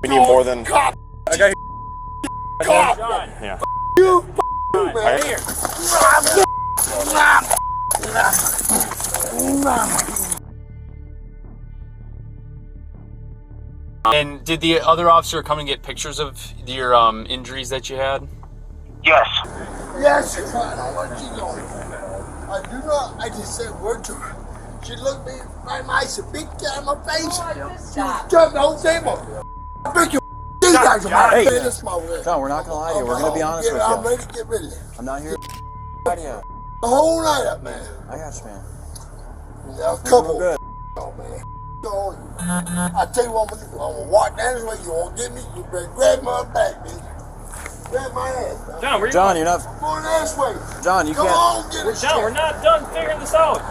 We need more than... Cop! I got Cop! Yeah. You man. Here. And did the other officer come and get pictures of your injuries that you had? Yes. Yes, I don't want you going. I do not. I just said word to her. She looked me right in my eyes, a big cat in my face. She jumped the whole table. I break your guys in my face. John, we're not gonna lie to you. We're gonna be honest with you. I'm ready to get rid of it. I'm not here to lie to you. The whole night up, man. I got you, man. A couple. Good. Oh, man. I tell you what, I'm gonna walk down this way. You won't get me. You better grab my back, man. Grab my ass. Man. John, where you John, you're not. I'm going this way. John, you Come can't. on, get it. John, we're not done figuring this out.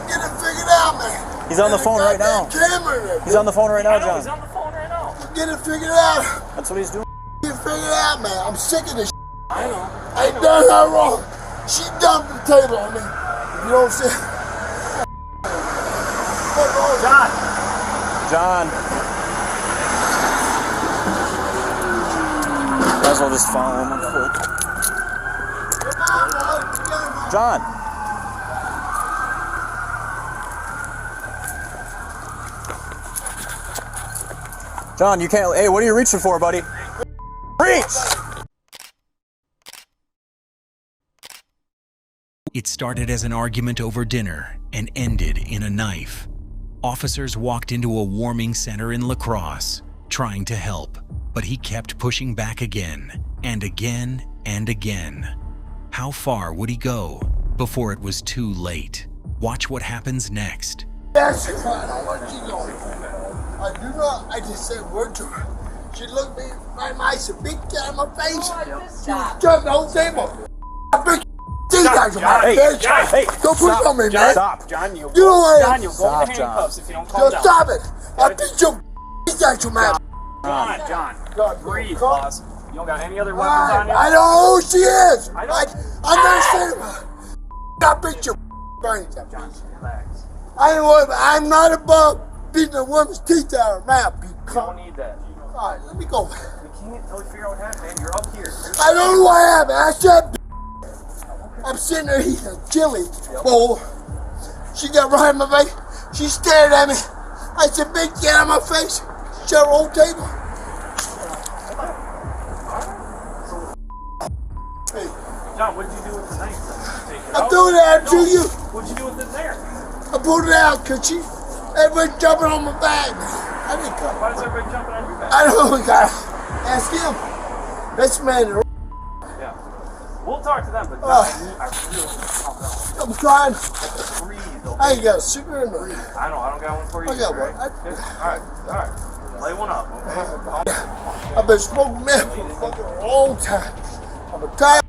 Get it figured out, man. He's on the phone right now. Camera there, He's on the phone right now, John. He's on the phone right now. Get it figured out. That's what he's doing. Get it figured out, man. I'm sick of this. I know. I ain't done her wrong. She dumped the table on me. You know what I'm saying? John. John. Might as well just follow him on foot. John. John, you can't. Hey, what are you reaching for, buddy? Reach! It started as an argument over dinner and ended in a knife. Officers walked into a warming center in La Crosse, trying to help, but he kept pushing back again and again and again. How far would he go before it was too late? Watch what happens next. Yes, I don't want you going. I do not. I just said word to her. She looked me right in my eyes, a big cat in my face. She jumped the whole table. I break these guys in my face. Hey, Don't push on me, man. Stop. John, you'll You know what? John, you'll go Stop, in the handcuffs if you don't calm Just down. stop it. I beat your these guys, you man. John, God, breathe, God. boss. You don't got any other weapons on you? I don't know who she is. I know. I never said it. I beat your brains up. John, relax. I'm not above beating a woman's teeth out of her mouth. You don't need that. All right, let me go. We can't really figure out what happened, man. You're up here. I don't know what happened. I said, I'm sitting there eating a chili bowl. She got right in my face. She stared at me. I said, big cat on my face. Shut her whole table. Hey, John, what did you do with the knife? Take it I out? threw it out to you. What did you do with it there? I pulled it out because everybody jumping on my back. I didn't come. Why is everybody jumping on your back? I don't know. We got to ask him. This man, Yeah. We'll talk to them, but John, I really calm down. I'm trying. Breathe, okay? I ain't got a cigarette in my hand. I know, I don't got one for you. I got right? one. Alright. Lay one up, okay? I've been smoking meth for a fucking long time. I'm a tired.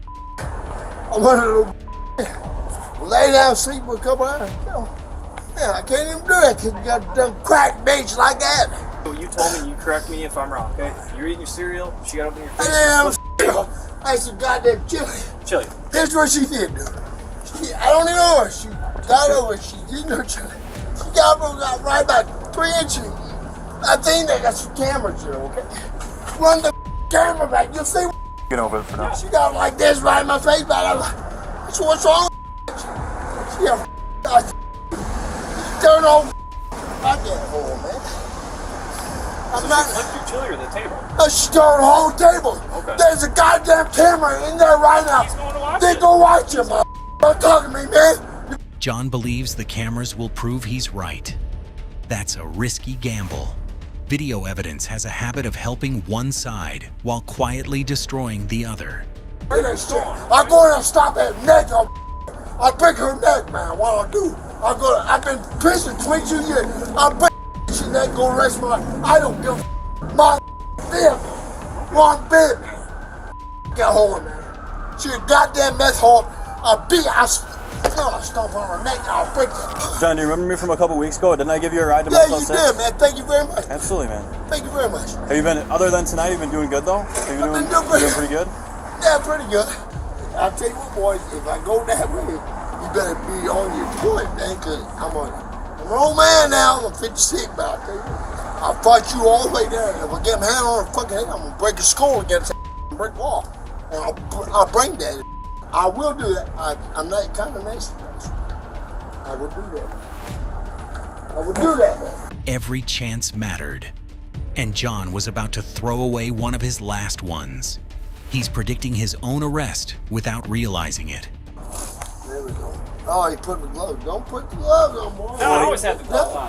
I'm one of those. Lay down, sleep for a couple hours. Yeah, I can't even do that because you got a dumb crack bitch like that. You told me, you correct me if I'm wrong, okay? You're eating your cereal, she got up in your face. I said, goddamn chili. Chili. Here's what she did, dude. I don't even know her. She got over it. She didn't her chili. She got right about 3 inches. I think they got some cameras here, okay? Run the camera back. You'll see. Get over it for now. She got like this right in my face, but I'm like, so what's wrong? She got turn on. I can't hold, man. I'm not. Lift your chili or the table? She turned the whole table. Okay. There's a goddamn camera in there right now. He's going to watch They it. go watch him, man. Don't talk to me, man. John believes the cameras will prove he's right. That's a risky gamble. Video evidence has a habit of helping one side while quietly destroying the other. I'm going to stop that neck. I'll break her neck, man. What I'll do, I've been in prison 22 years. I'll break her neck, go the rest of my life. I don't give a my bit. One bit. Get hold of me. She a goddamn meth hole. I'll stomp on her neck. I'll break her. John, do you remember me from a couple weeks ago? Didn't I give you a ride to Yeah, Motel you 6? did, man. Thank you very much. Absolutely, man. Thank you very much. Have you been, other than tonight, you've been doing good though? Have you I've been doing doing pretty good? Yeah, pretty good. I'll tell you what, boys, if I go that way, you better be on your point, man, because I'm an old man now. I'm 56, but I'll tell you what. I'll fight you all the way down. If I get my hand on her fucking head, I'm gonna break a skull against that brick wall. And I'll bring that. I will do that. I'm not kind of nice. I will do that. I will do that, man. Every chance mattered, and John was about to throw away one of his last ones. He's predicting his own arrest without realizing it. There we go. Oh, he put the gloves. Don't put the gloves on, boy. No, I always had the gloves on.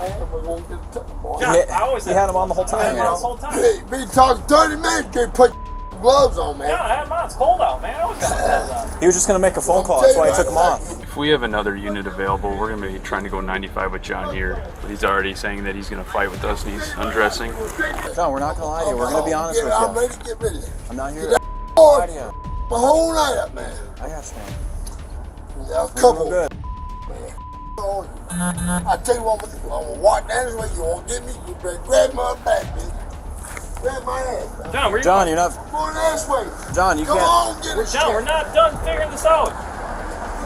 John, I always He had them on the whole time. the whole time. Hey, been talking 30 minutes, they put gloves on, man. Yeah, I had mine. It's cold out, man. I always got my gloves on. He was just gonna make a phone call. That's why he took them off. If we have another unit available, we're going to be trying to go 95 with John here. But he's already saying that he's going to fight with us and he's undressing. John, we're not gonna lie to you. We're gonna be honest with I'm you. ready to get rid of it. I'm not here Get to that lie to you. my whole night up, man. I got you, man. A We're couple. doing good. I tell you what, I'm gonna walk down this way. You won't get me. You better grab my back, bitch. Grab my ass. Man. John, where you John, going? you're not. Going this way. John, you Come can't. on, get it. John, we're not done figuring this out.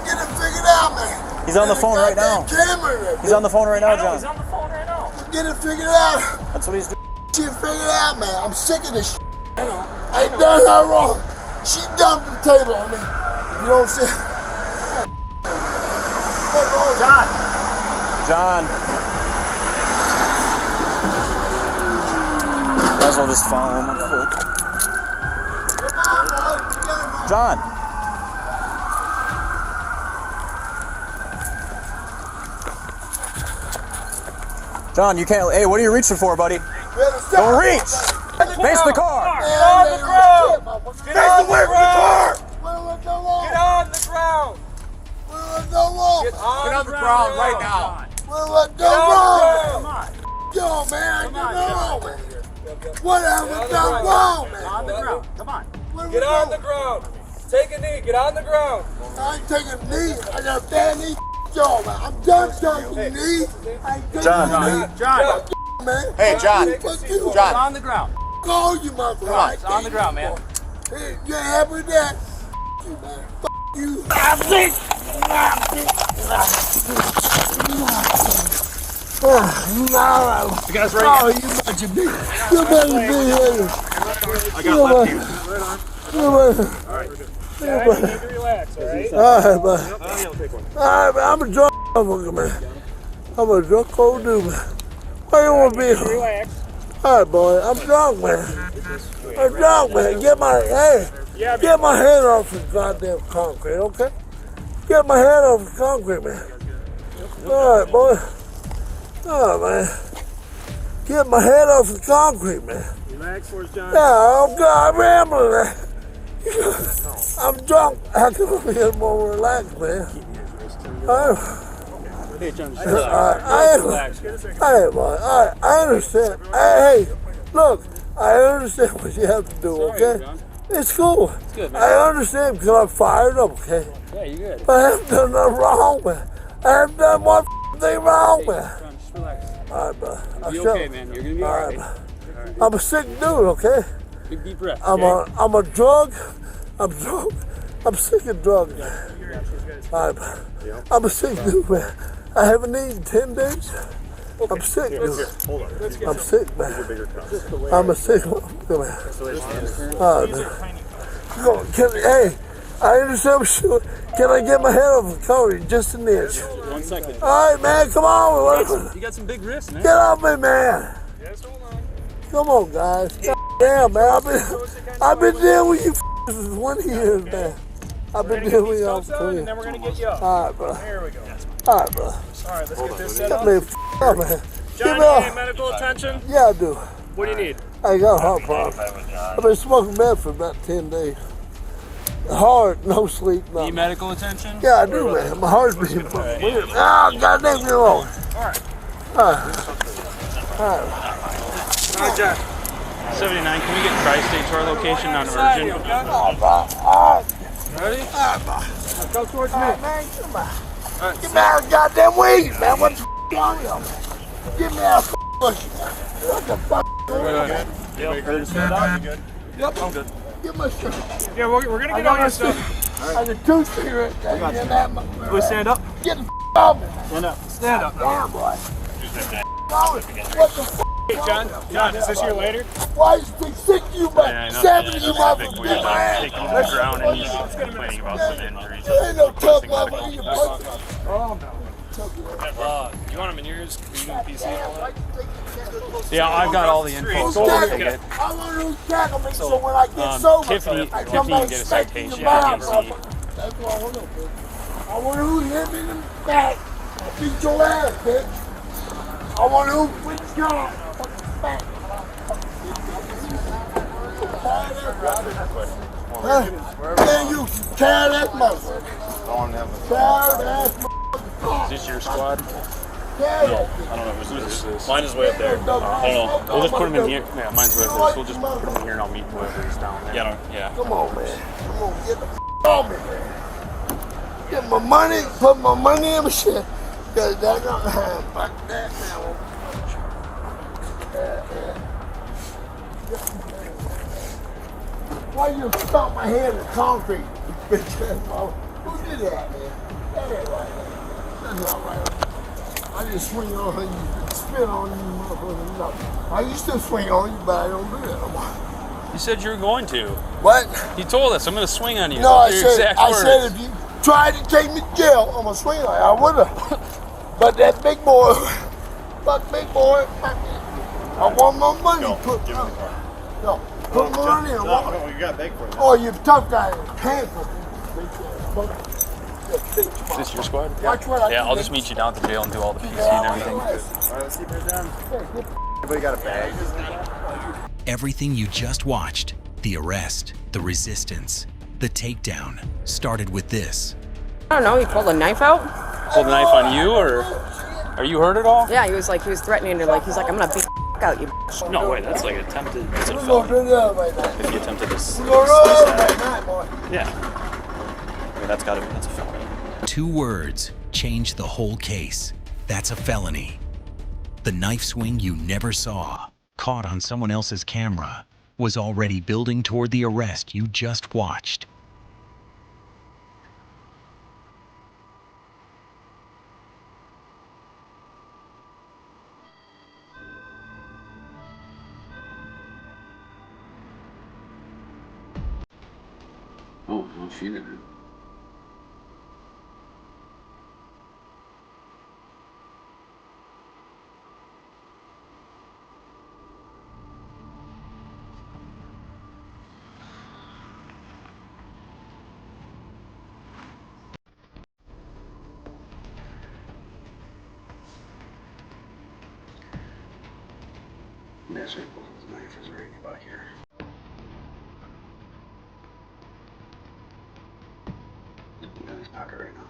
Get it figured out, man. He's on the phone right now. Camera there, He's on the phone right now, I know, he's John. on the phone right now. Get it figured out. That's what he's doing. Shit figured out, man. I'm sick of this shit. I ain't done her wrong. She dumped the table on me. You know what I'm saying? John. John. Might as well just follow him on foot. John. John, you can't. Hey, what are you reaching for, buddy? Don't reach! Face the car! Get on the ground! Get on the car! Get on the ground! Get on Get on the ground right now! wrong. Come on! Yo, man, Come get on, wrong, man. What have we done wrong, man? On the ground! Come on! What have we Get on done? the ground. Take a knee. Get on the ground. I ain't taking a knee. I got a bad knee. Yo, man, I'm done taking knee. I ain't taking John. a knee. John! Man. Hey, John. Fuck you. It's on the ground. Call you, my friend. It's on the ground, man. Hey, you ain't happy with that? Fuck you, man. Fuck you. You guys ready? Oh, you bunch of bitch. You better be here. I got left here. You You need to relax, alright? All right, man. All right, man. I'm a drunk motherfucker, man. I'm a drunk old dude, man. Why you want to be here? Relax. All right, boy. I'm drunk, man. I'm drunk, man. Get my head off the goddamn concrete, okay? Get my head off the concrete, man. All right, boy. All right, man. Get my head off the concrete, man. Relax for us, John. Yeah, oh God, I'm rambling, man. I'm drunk. How can I be more relaxed, man? Hey, John. I understand. Hey, look, I understand what you have to do, okay? It's cool. It's good, man. I understand because I'm fired up, okay? Yeah, you're good. But I haven't done nothing wrong, man. I haven't done one thing wrong, man. John, just relax. All right, bro. You'll be okay, man. You're gonna be alright. I'm a sick dude, okay? Big deep breath. I'm a drug. I'm drunk. I'm sick of drugs. All right, I'm a sick dude, man. I haven't eaten 10 days. I'm sick, dude. I'm sick, man. I'm a sick one, man. All right, man. Hey, I understand what you're doing. Can I get my head off the concrete just an inch? 1 second. All right, man, come on. You got some big wrists, man. Get off me, man. Come on, guys. God damn, man. I've been dealing with you for 20 years, man. I've been dealing with y'all for 20 years. And then we're gonna get you up. All right, bro. There we go. All right, bro. Alright, let's get this set Get up. me up, man. John, me you off. need medical attention? Yeah, I do. What do you need? I got a heart problem. I've been smoking meth for about 10 days. Hard, no sleep, Need nothing. medical attention? Yeah, I do, man. My heart's beating fucking weird. Oh, goddamn, get along. Alright. All right. All right. Alright, John. 79, can we get Tri-State to our location, not urgent? All right. Ready? All right, bro. Go towards me. Man, come on. Get me out of goddamn weed, man. What the f*** on you, man? Get me out of bush. What the fuck? Ready to stand up? You good? Yep, I'm good. Get my shit. Yeah, we're gonna get on your stuff. I got 2 cigarettes. Get that. We stand up? Get the f*** off me. Stand up. Stand up. Damn, boy. What the f***? Hey, John, is this your later? Why is he sick you, Yeah, I man? know. 70 you It's a big motherfuckers. weird. Take him to the ground and he's complaining about some injuries. You ain't no tough Requesting medical motherfucker. You attention. punch. Oh, no. Do you want him in yours? Are you doing PC and all that? Yeah, I've got all the info. Who's So we'll tackling? get it. I wonder who's tackling me so when I get sober, Tiffany I can come back get a spanking citation. your mouth, I can see. motherfucker. That's what I want to know, bitch. I wonder who hit me in the back. I beat your ass, bitch. I wonder who which gun. Fucking back. Man, you tear that motherfucker. Tear that motherfucker. Is this your squad? Tear that. I don't know who's this is. Mine is way up there. I don't know. We'll just put him in here. Yeah, mine's right there. So we'll just put him in here and I'll meet whoever's down there. Yeah. Come on, man. Come on, get the on me, man. Get my money, put my money in my shit. Cause that don't fuck that now. Why you stomp my head in concrete, you bitch ass mother? Who did that, man? That ain't right. That's not right. I just swing on you, spit on you, motherfucker. No. I used to swing on you, but I don't do that no more. You said you were going to. What? He told us, I'm going to swing on you. No, I Your said, exact I words. said if you tried to take me to jail, I'm gonna swing on you. I would've. But that big boy, fuck big boy, fuck it. I want my money. No, put my money in. No, you got big for it. Oh, you tough guy. Handful. Is this your squad? Watch what I Yeah, do, I'll just man. meet you down at the jail and do all the PC and everything. All right, let's keep it down. Everybody got a bag? Everything you just watched, the arrest, the resistance, the takedown, started with this. I don't know, he pulled a knife out. Pulled the knife on you, or are you hurt at all? Yeah, he was threatening her, he's like, I'm gonna beat the out, you bitch. No way, that's like attempted. That's a We're gonna felony. do that right now. If you attempted this. We're gonna run right now, boy. Yeah. I mean, that's a felony. 2 words change the whole case. That's a felony. The knife swing you never saw, caught on someone else's camera, was already building toward the arrest you just watched. Oh, no, she didn't. That's right, his knife is right about here. In his pocket right now.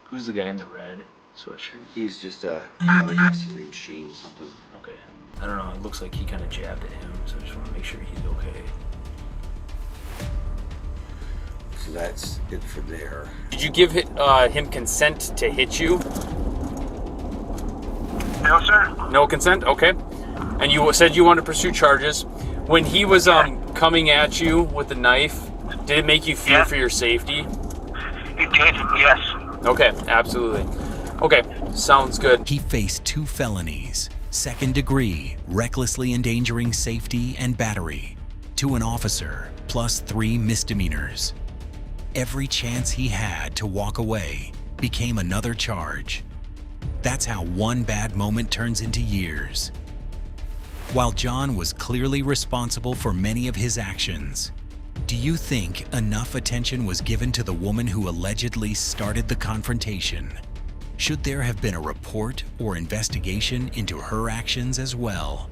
Who's the guy in the red sweatshirt? He's just I guess his name's Sheen something. Okay. I don't know, it looks like he kind of jabbed at him, so I just want to make sure he's okay. So that's it for there. Did you give him consent to hit you? No, sir. No consent? Okay. And you said you wanted to pursue charges. When he was coming at you with the knife, did it make you fear for your safety? It did, yes. Okay, absolutely. Okay, sounds good. He faced 2 felonies, 2nd degree, recklessly endangering safety and battery, to an officer, plus 3 misdemeanors. Every chance he had to walk away became another charge. That's how one bad moment turns into years. While John was clearly responsible for many of his actions, do you think enough attention was given to the woman who allegedly started the confrontation? Should there have been a report or investigation into her actions as well?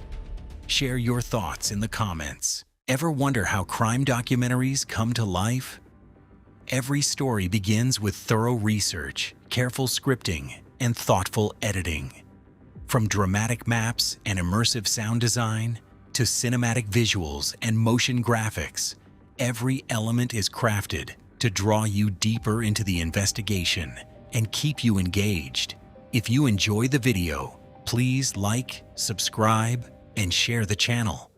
Share your thoughts in the comments. Ever wonder how crime documentaries come to life? Every story begins with thorough research, careful scripting, and thoughtful editing. From dramatic maps and immersive sound design to cinematic visuals and motion graphics, every element is crafted to draw you deeper into the investigation and keep you engaged. If you enjoy the video, please like, subscribe, and share the channel.